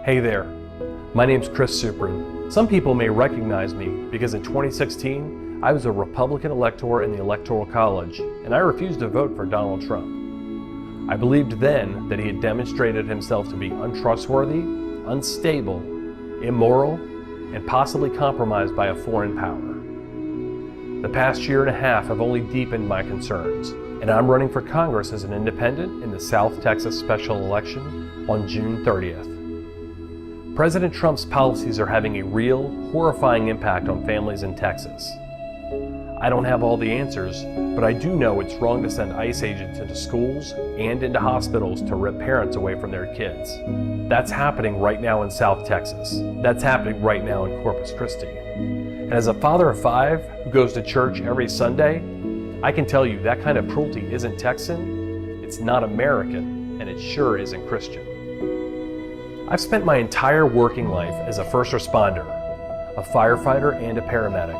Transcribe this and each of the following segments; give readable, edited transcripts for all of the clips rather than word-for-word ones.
Hey there, my name's Chris Suprun. Some people may recognize me because in 2016, I was a Republican elector in the Electoral College, and I refused to vote for Donald Trump. I believed then that he had demonstrated himself to be untrustworthy, unstable, immoral, and possibly compromised by a foreign power. The past year and a half have only deepened my concerns, and I'm running for Congress as an independent in the South Texas special election on June 30th. President Trump's policies are having a real, horrifying impact on families in Texas. I don't have all the answers, but I do know it's wrong to send ICE agents into schools and into hospitals to rip parents away from their kids. That's happening right now in South Texas. That's happening right now in Corpus Christi. And as a father of 5 who goes to church every Sunday, I can tell you that kind of cruelty isn't Texan, it's not American, and it sure isn't Christian. I've spent my entire working life as a first responder, a firefighter, and a paramedic.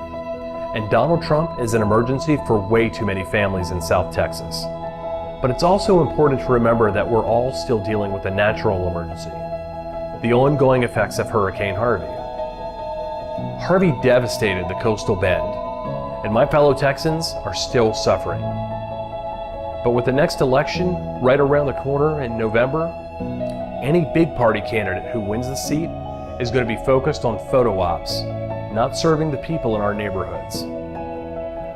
And Donald Trump is an emergency for way too many families in South Texas. But it's also important to remember that we're all still dealing with a natural emergency, the ongoing effects of Hurricane Harvey. Harvey devastated the coastal bend, and my fellow Texans are still suffering. But with the next election right around the corner in November, any big party candidate who wins the seat is going to be focused on photo ops, not serving the people in our neighborhoods.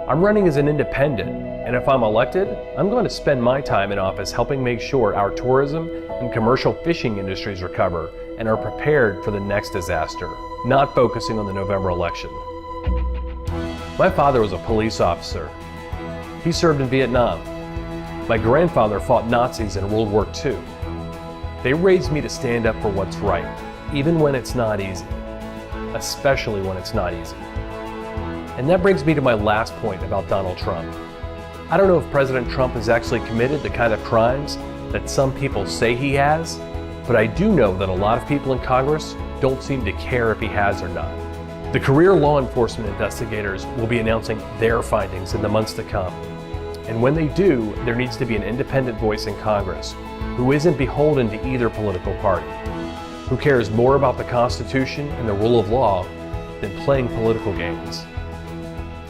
I'm running as an independent, and if I'm elected, I'm going to spend my time in office helping make sure our tourism and commercial fishing industries recover and are prepared for the next disaster, not focusing on the November election. My father was a police officer. He served in Vietnam. My grandfather fought Nazis in World War II. They raised me to stand up for what's right, even when it's not easy, especially when it's not easy. And that brings me to my last point about Donald Trump. I don't know if President Trump has actually committed the kind of crimes that some people say he has, but I do know that a lot of people in Congress don't seem to care if he has or not. The career law enforcement investigators will be announcing their findings in the months to come. And when they do, there needs to be an independent voice in Congress who isn't beholden to either political party, who cares more about the Constitution and the rule of law than playing political games.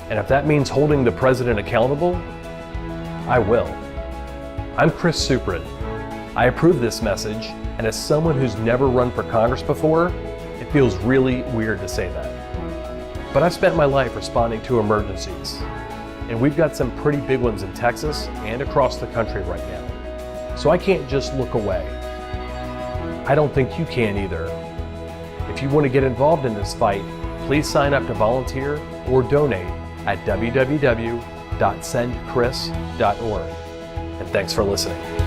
And if that means holding the president accountable, I will. I'm Chris Suprun. I approve this message, and as someone who's never run for Congress before, it feels really weird to say that. But I've spent my life responding to emergencies, and we've got some pretty big ones in Texas and across the country right now. So I can't just look away. I don't think you can either. If you want to get involved in this fight, please sign up to volunteer or donate at www.sendchris.org. And thanks for listening.